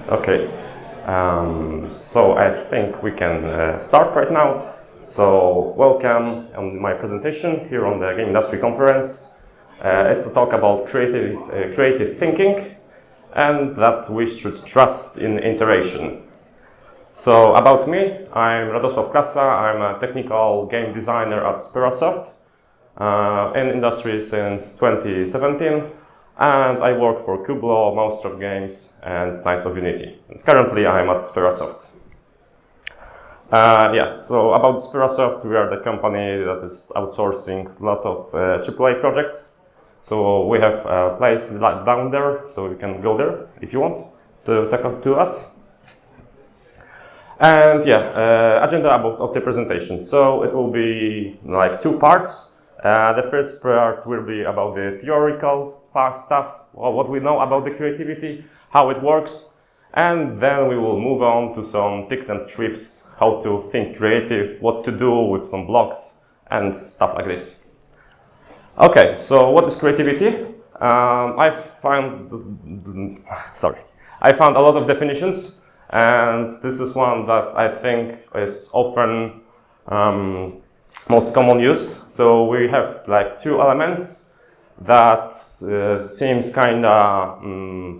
Okay, so I think we can start right now. So welcome on my presentation here on the Game Industry Conference. It's a talk about creative thinking and that we should trust in iteration. So about me, I'm Radosław Klasa. I'm a technical game designer at Sperasoft in industry since 2017. And I work for Kublo, Mousetrap Games, and Knights of Unity. Currently, I'm at Sperasoft. So about Sperasoft, we are the company that is outsourcing a lot of AAA projects. So we have a place down there, so you can go there if you want to talk to us. And agenda of the presentation. So it will be like two parts. The first part will be about the theoretical stuff, what we know about the creativity, how it works, and then we will move on to some tips and tricks, how to think creative, what to do with some blocks, and stuff like this. Okay, so what is creativity? I found a lot of definitions, and this is one that I think is often most common used. So we have like two elements that seems kinda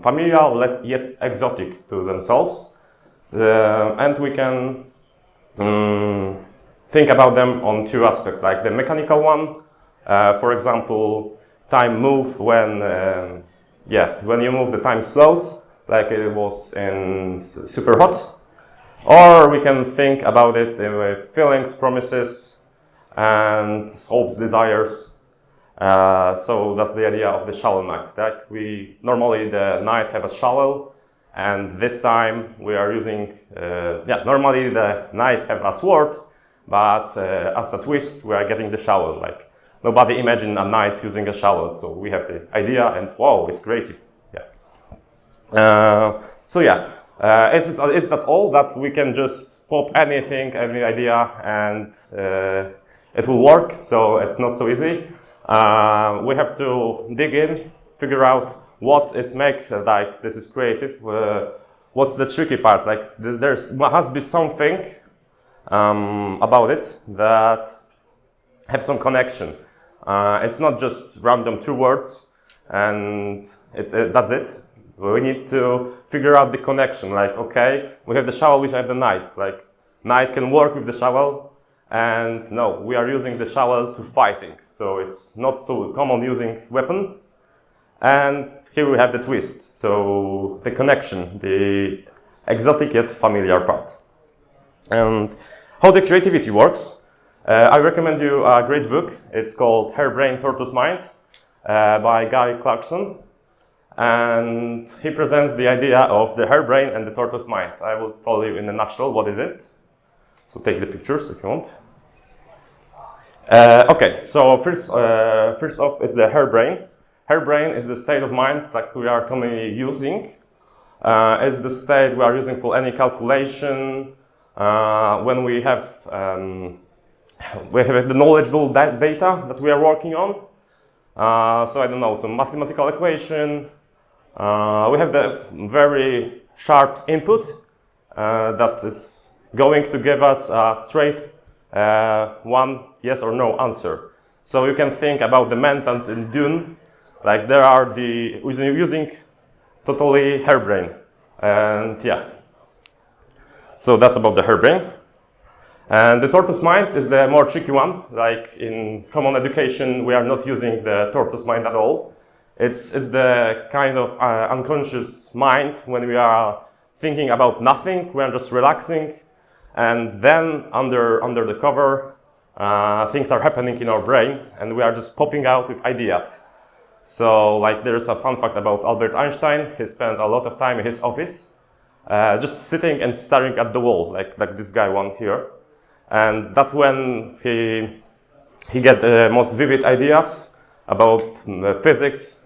familiar yet exotic to themselves, and we can think about them on two aspects, like the mechanical one, for example, time move when you move the time slows, like it was in Super Hot, or we can think about it with feelings, promises, and hopes, desires. So that's the idea of the shovel knight, that we normally the knight have a shovel, and this time we are using, normally the knight have a sword, but as a twist we are getting the shovel. Like nobody imagined a knight using a shovel, so we have the idea and wow, it's creative. That's all that we can just pop anything, any idea, and it will work. So it's not so easy. We have to dig in, figure out what it makes like this is creative. What's the tricky part? Like there has to be something about it that have some connection. It's not just random two words, and that's it. We need to figure out the connection. Like, okay, we have the shovel, we have the knight. Like, knight can work with the shovel. And no, we are using the shovel to fighting, so it's not so common using weapon. And here we have the twist, so the connection, the exotic yet familiar part. And how the creativity works, I recommend you a great book. It's called Harebrained Tortoise Mind by Guy Clarkson. And he presents the idea of the harebrain and the tortoise mind. I will tell you in a nutshell what is it. So take the pictures if you want. Okay, so first off is the harebrain. Harebrain is the state of mind that we are commonly using. It's the state we are using for any calculation. When we have the knowledgeable data that we are working on. So I don't know, some mathematical equation. We have the very sharp input that is going to give us a straight one yes or no answer. So you can think about the mentals in Dune, like there are using totally harebrain, and so that's about the harebrain. And the tortoise mind is the more tricky one. Like in common education, we are not using the tortoise mind at all. It's the kind of unconscious mind when we are thinking about nothing. We are just relaxing. And then under the cover, things are happening in our brain, and we are just popping out with ideas. So, like, there's a fun fact about Albert Einstein. He spent a lot of time in his office, just sitting and staring at the wall, like this guy one here. And that's when he get the most vivid ideas about physics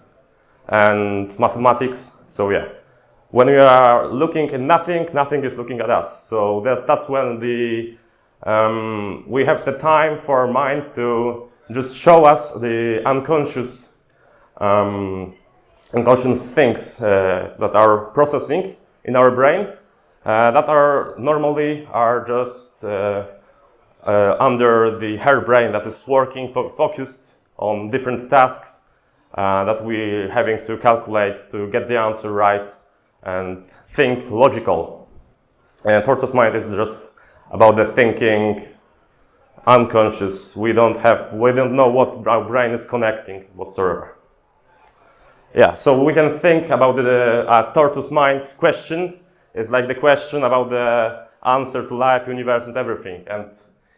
and mathematics. So when we are looking at nothing, nothing is looking at us. So that's when we have the time for our mind to just show us the unconscious things that are processing in our brain that are normally just under the hair brain that is working focused on different tasks that we're having to calculate to get the answer right and think logical. And tortoise mind is just about the thinking unconscious. We don't know what our brain is connecting whatsoever. Yeah, so we can think about the tortoise mind question. It's like the question about the answer to life, universe, and everything. And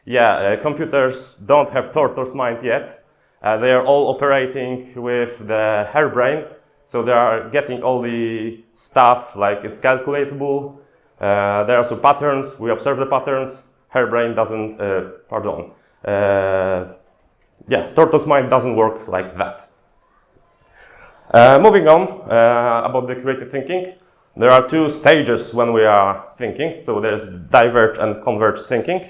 yeah, computers don't have tortoise mind yet. They are all operating with the hair brain. So they are getting all the stuff, like it's calculatable. There are some patterns. We observe the patterns. Hair brain doesn't, tortoise mind doesn't work like that. Moving on, about the creative thinking. There are two stages when we are thinking. So there's diverged and converged thinking.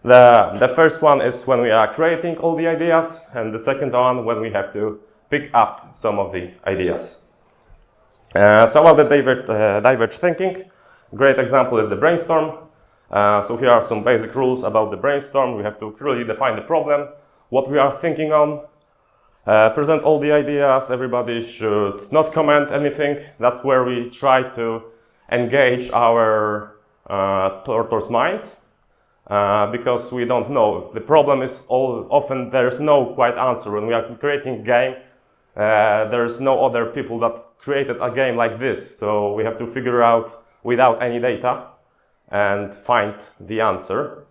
The first one is when we are creating all the ideas, and the second one when we have to pick up some of the ideas. So about the diverged thinking, great example is the brainstorm. So here are some basic rules about the brainstorm. We have to clearly define the problem, what we are thinking on, present all the ideas. Everybody should not comment anything. That's where we try to engage our tortoise mind, because we don't know. The problem is often there's no quite answer. When we are creating a game, there's no other people that created a game like this. So we have to figure out without any data and find the answer.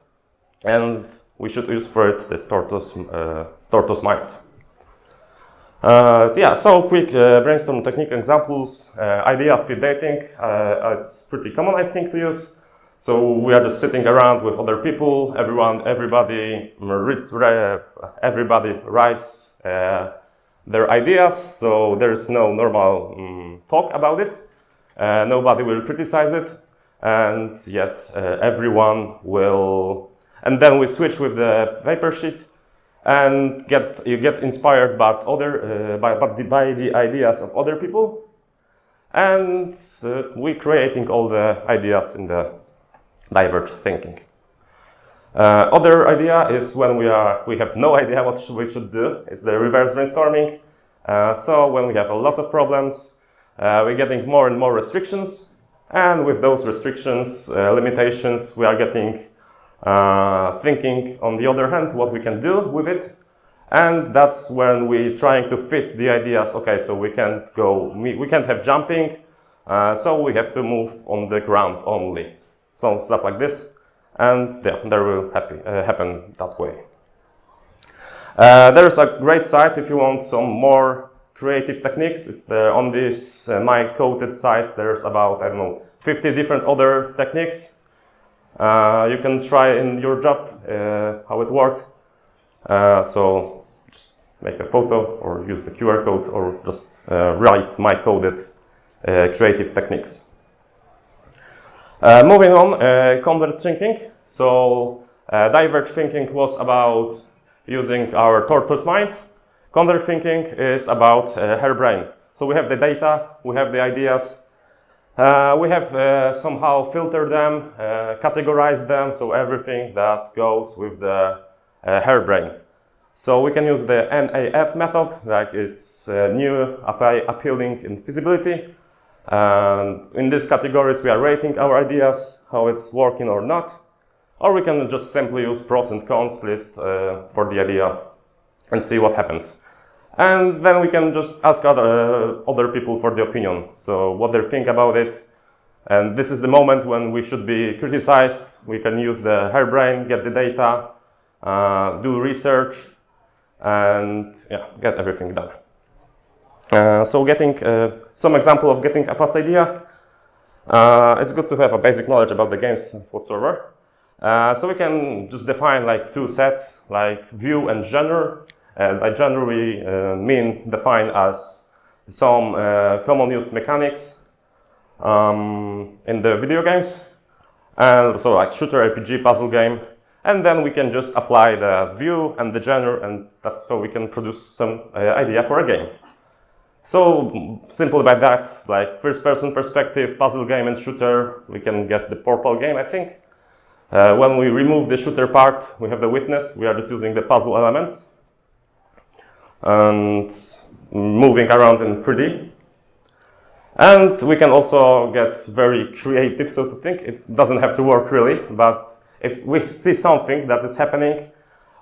And we should use for it the tortoise mind. So quick brainstorm technique examples. Idea speed dating. It's pretty common, I think, to use. So we are just sitting around with other people. Everybody writes their ideas. So there is no normal talk about it. Nobody will criticize it, and yet everyone will. And then we switch with the paper sheet, and you get inspired by the ideas of other people, and we creating all the ideas in the diverged thinking. Other idea is when we have no idea what we should do. It's the reverse brainstorming. So when we have a lot of problems, we're getting more and more restrictions, and with those restrictions, limitations, we are getting thinking on the other hand what we can do with it, and that's when we're trying to fit the ideas. Okay, so we can't have jumping, so we have to move on the ground only. So stuff like this, and yeah, there will happen that way. There's a great site if you want some more creative techniques. It's on this my coded site. There's about 50 different other techniques. You can try in your job how it works. So just make a photo or use the QR code or just write my coded creative techniques. Moving on, converged thinking. So diverged thinking was about using our tortoise mind. Converged thinking is about hair brain. So we have the data, we have the ideas, we have somehow filtered them, categorized them, so everything that goes with the hair brain. So we can use the NAF method, like it's new, appealing, and feasibility. In these categories, we are rating our ideas, how it's working or not. Or we can just simply use pros and cons list for the idea and see what happens. And then we can just ask other people for the opinion, so what they think about it. And this is the moment when we should be criticized. We can use the hair brain, get the data, do research, and get everything done. So getting some example of getting a fast idea. It's good to have a basic knowledge about the games whatsoever. So we can just define like two sets, like view and genre. And by genre we define as some common used mechanics in the video games, and so like shooter, RPG, puzzle game. And then we can just apply the view and the genre, and that's how we can produce some idea for a game. So simple by that, like first-person perspective, puzzle game and shooter, we can get the Portal game, I think. When we remove the shooter part, we have the witness. We are just using the puzzle elements and moving around in 3D. And we can also get very creative, so to think. It doesn't have to work really, but if we see something that is happening,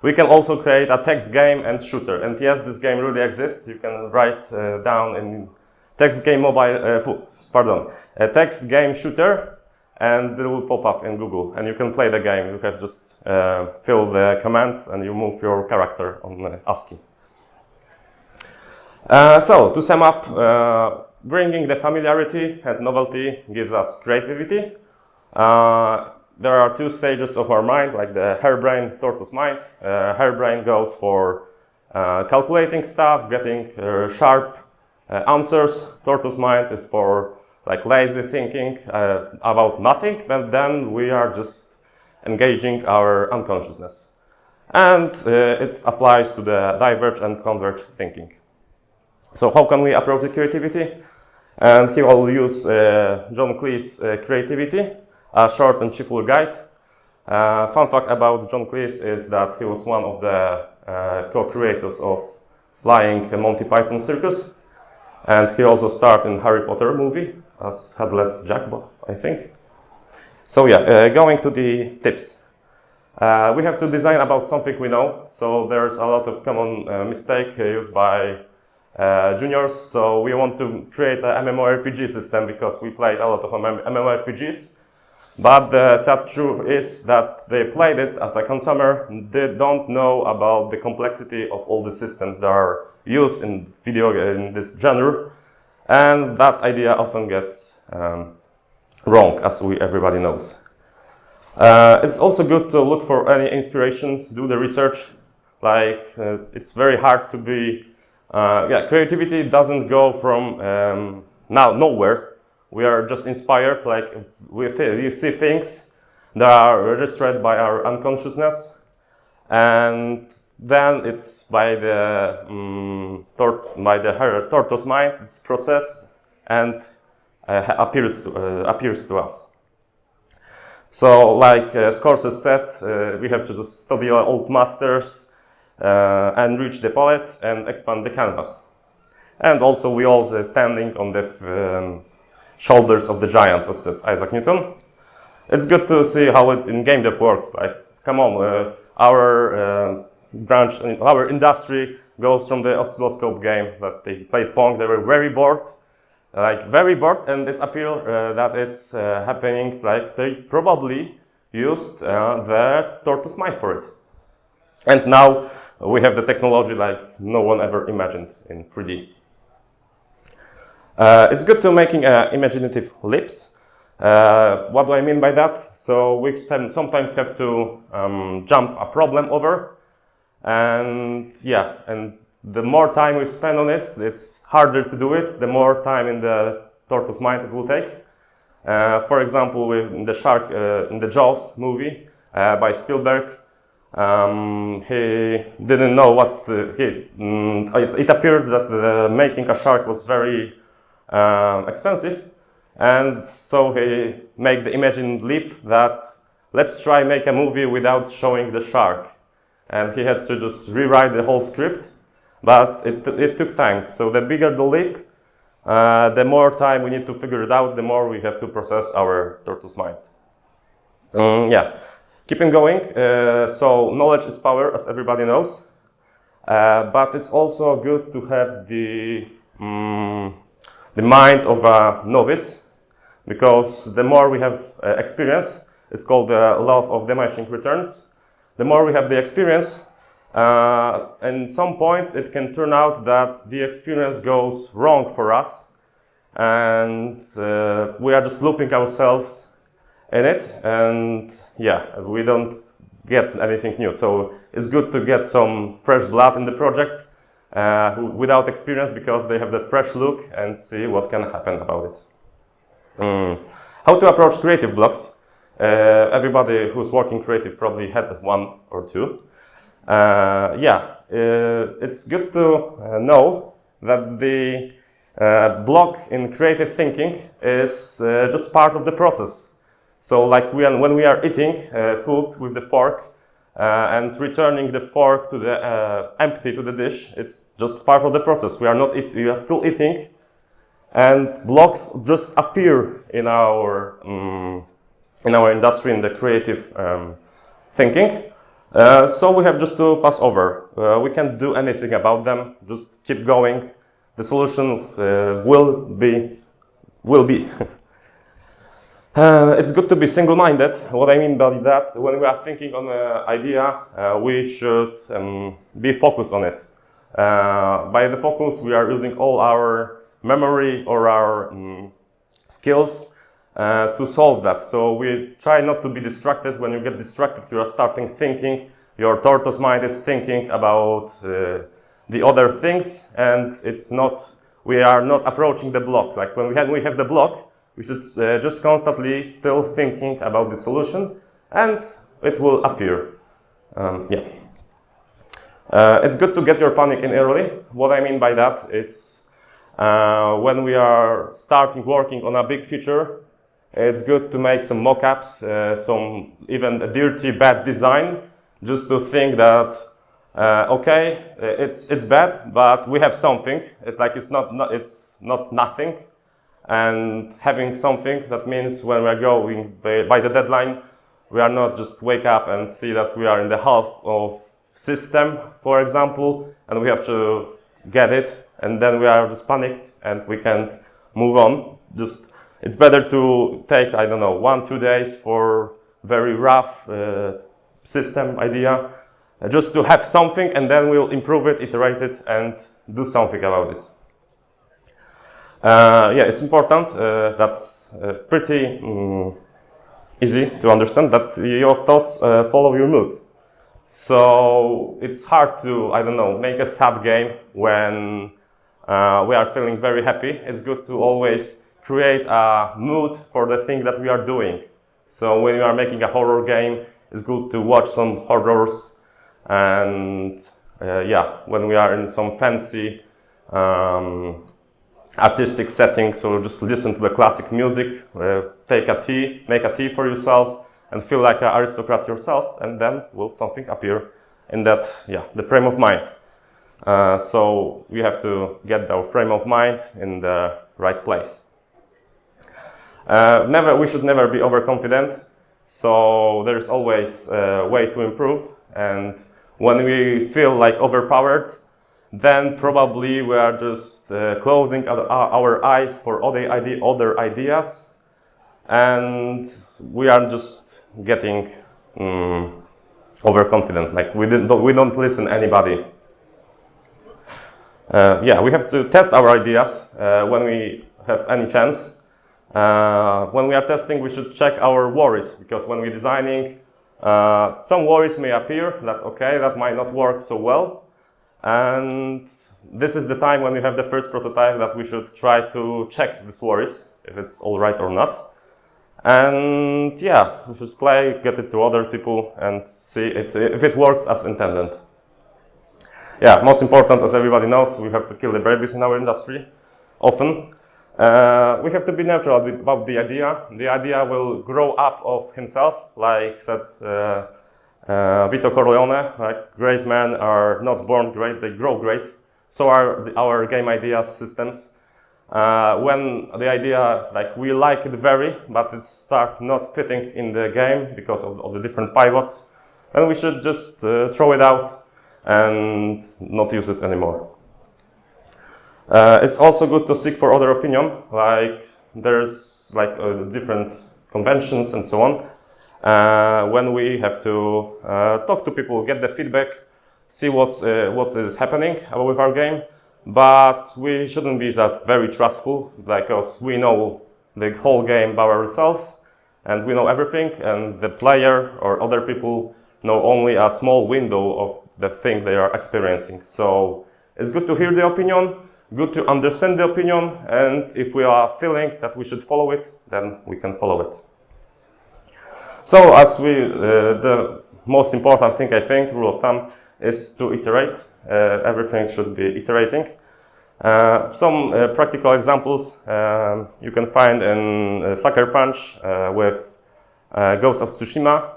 we can also create a text game and shooter. And yes, this game really exists. You can write down in text game a text game shooter, and it will pop up in Google. And you can play the game. You have just fill the commands and you move your character on ASCII. So to sum up, bringing the familiarity and novelty gives us creativity. There are two stages of our mind, like the harebrained tortoise mind. Harebrained goes for calculating stuff, getting sharp answers. Tortoise mind is for like lazy thinking about nothing, but then we are just engaging our unconsciousness. And it applies to the diverge and converge thinking. So how can we approach the creativity? And here I will use John Cleese's creativity, a short and cheerful guide. Fun fact about John Cleese is that he was one of the co-creators of Flying Monty Python Circus. And he also starred in Harry Potter movie as Headless Jack, I think. So yeah, going to the tips. We have to design about something we know. So there's a lot of common mistake used by juniors. So we want to create a MMORPG system because we played a lot of MMORPGs. But the sad truth is that they played it as a consumer. They don't know about the complexity of all the systems that are used in in this genre, and that idea often gets wrong, as everybody knows. It's also good to look for any inspirations, do the research. Like it's very hard to be. Creativity doesn't go from nowhere. We are just inspired, like you see things that are registered by our unconsciousness, and then it's by the tortoise mind, it's processed and appears to us. So, like Scorsese said, we have to just study our old masters, enrich the palette, and expand the canvas. And also, we also standing on the shoulders of the giants, as said Isaac Newton. It's good to see how it in game dev works. Like, come on, our branch, our industry goes from the oscilloscope game that they played Pong. They were very bored, and it's appeal that it's happening. Like they probably used the tortoise mind for it. And now we have the technology like no one ever imagined in 3D. It's good to making imaginative leaps. What do I mean by that? So we sometimes have to jump a problem over, and the more time we spend on it, it's harder to do it. The more time in the tortoise mind it will take. For example, with the shark in the Jaws movie by Spielberg, he didn't know what it appeared that making a shark was very expensive, and so he made the imagined leap that let's try make a movie without showing the shark, and he had to just rewrite the whole script, but it took time. So the bigger the leap, the more time we need to figure it out, the more we have to process our tortoise mind. Keeping going. So knowledge is power, as everybody knows, but it's also good to have the mind of a novice, because the more we have experience, it's called the law of diminishing returns. The more we have the experience, at some point it can turn out that the experience goes wrong for us, and we are just looping ourselves in it, and we don't get anything new. So it's good to get some fresh blood in the project without experience, because they have the fresh look and see what can happen about it. How to approach creative blocks? Everybody who's working creative probably had one or two. It's good to know that the block in creative thinking is just part of the process. So like when we are eating food with the fork and returning the fork to the empty to the dish, it's just part of the process. We are still eating, and blocks just appear in our industry, in the creative thinking. So we have just to pass over. We can't do anything about them. Just keep going. The solution will be. It's good to be single-minded. What I mean by that, when we are thinking on an idea, we should be focused on it. By the focus, we are using all our memory or our skills to solve that. So we try not to be distracted. When you get distracted, you are starting thinking. Your tortoise mind is thinking about the other things, and we are not approaching the block. Like when we have the block, we should just constantly still thinking about the solution, and it will appear. It's good to get your panic in early. What I mean by that, it's when we are starting working on a big feature, it's good to make some mock-ups, some even a dirty, bad design, just to think that okay, it's bad, but we have something. It's not nothing. And having something, that means when we are going by the deadline, we are not just wake up and see that we are in the half of system, for example, and we have to get it, and then we are just panicked and we can't move on. It's better to take, I don't know, 1-2 days for very rough system idea, just to have something, and then we'll improve it, iterate it, and do something about it. It's important. That's pretty easy to understand that your thoughts follow your mood. So it's hard to, I don't know, make a sad game when we are feeling very happy. It's good to always create a mood for the thing that we are doing. So when you are making a horror game, it's good to watch some horrors. And when we are in some fancy artistic setting, so just listen to the classic music, make a tea for yourself, and feel like an aristocrat yourself, and then will something appear in that, the frame of mind. So we have to get our frame of mind in the right place. We should never be overconfident, so there's always a way to improve, and when we feel like overpowered, then probably we are just closing our eyes for other ideas, and we are just getting overconfident. Like we don't listen to anybody. We have to test our ideas when we have any chance. When we are testing, we should check our worries, because when we're designing, some worries may appear that that might not work so well. And this is the time when we have the first prototype that we should try to check these worries, if it's all right or not. And we should play, get it to other people, and see if it works as intended. Most important, as everybody knows, we have to kill the babies in our industry, often. We have to be neutral about the idea. The idea will grow up of himself, like said Vito Corleone, like great men are not born great, they grow great. So are our game idea systems. When the idea, we like it very, but it starts not fitting in the game because of the different pivots, then we should just throw it out and not use it anymore. It's also good to seek for other opinion, there's different conventions and so on. When we have to talk to people, get the feedback, see what is happening with our game, but we shouldn't be that very trustful, because we know the whole game by ourselves, and we know everything, and the player or other people know only a small window of the thing they are experiencing. So it's good to hear the opinion, good to understand the opinion, and if we are feeling that we should follow it, then we can follow it. So as the most important thing, I think, rule of thumb, is to iterate. Everything should be iterating. Some practical examples you can find in Sucker Punch with Ghost of Tsushima.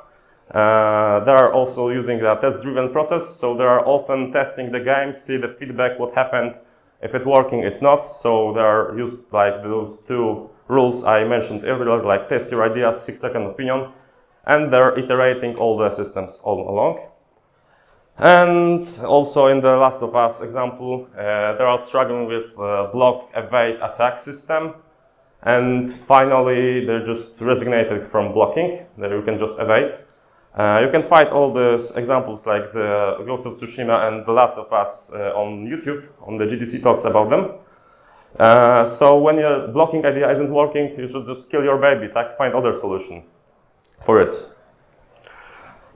They are also using a test-driven process, so they are often testing the game, see the feedback, what happened. If it's working, it's not. So they are used like those two rules I mentioned earlier, like test your ideas, 6-second opinion, and they're iterating all the systems all along. And also in the Last of Us example, they are struggling with block, evade, attack system. And finally, they just resignated from blocking, that you can just evade. You can find all these examples like the Ghost of Tsushima and The Last of Us on YouTube, on the GDC talks about them. So when your blocking idea isn't working, you should just kill your baby, find other solution for it.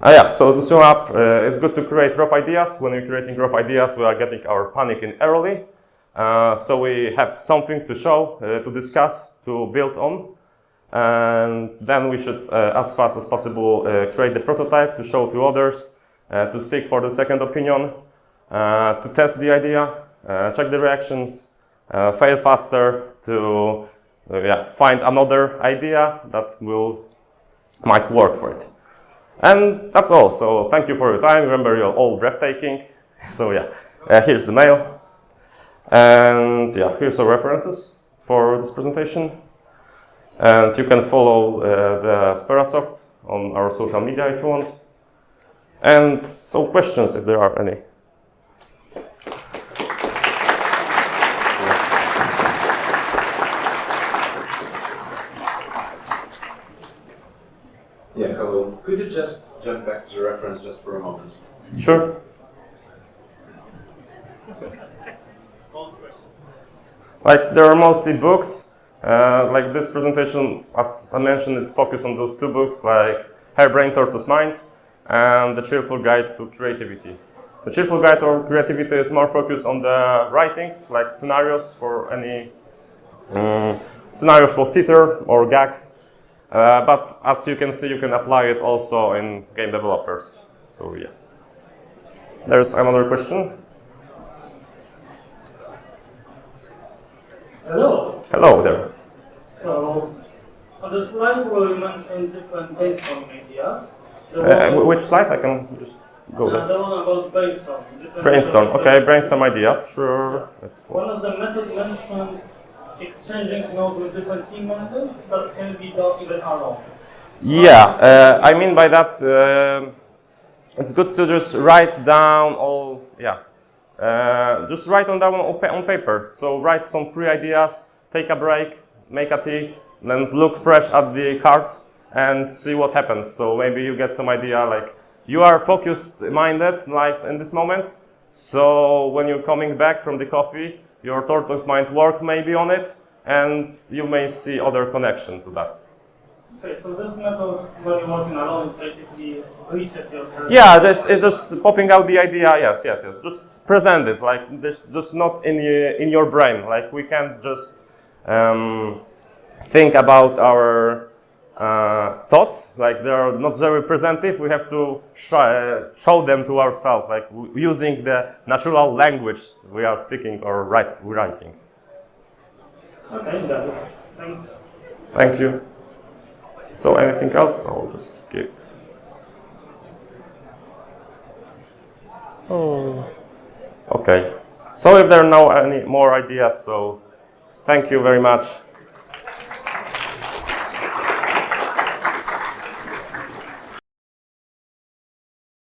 Yeah, so to sum up, it's good to create rough ideas. When we're creating rough ideas, we are getting our panic in early. So we have something to show, to discuss, to build on. And then we should, as fast as possible, create the prototype to show to others, to seek for the second opinion, to test the idea, check the reactions, fail faster, to find another idea that might work for it. And that's all. So thank you for your time. Remember, you're all breathtaking. So here's the mail. And here's some references for this presentation. And you can follow the Sperasoft on our social media if you want. And so questions, if there are any. Yeah, hello. Could you just jump back to the reference just for a moment? Sure. Like, there are mostly books. Like this presentation, as I mentioned, it's focused on those two books, like Harebrained Tortoise Mind and The Cheerful Guide to Creativity. The Cheerful Guide to Creativity is more focused on the writings, like scenarios for any scenarios for theater or gags. But as you can see, you can apply it also in game developers. So there's another question. Hello. Hello there. So, on the slide where you mentioned different brainstorming ideas, Which slide? I can just go there. the one about brainstorming. Brainstorm. Okay, brainstorm ideas. Sure. One of the methods mentions exchanging notes with different team members that can be done even alone. Yeah, I mean by that, it's good to just write down all. Just write them down on paper. So write some free ideas, take a break, make a tea, then look fresh at the card and see what happens. So maybe you get some idea, like you are focused-minded, like in this moment. So when you're coming back from the coffee, your tortoise might work maybe on it, and you may see other connection to that. Okay, so this method, when you're working alone, is basically reset yourself. Yeah, it's just popping out the idea. Yes. Just present it, like this, just not in your brain. Like we can't just think about our thoughts. Like they are not very presentative. We have to show them to ourselves, like using the natural language we are speaking or writing. Okay, got it. Thanks. Thank you. So anything else? I'll just skip. Okay. So if there are no any more ideas, so thank you very much.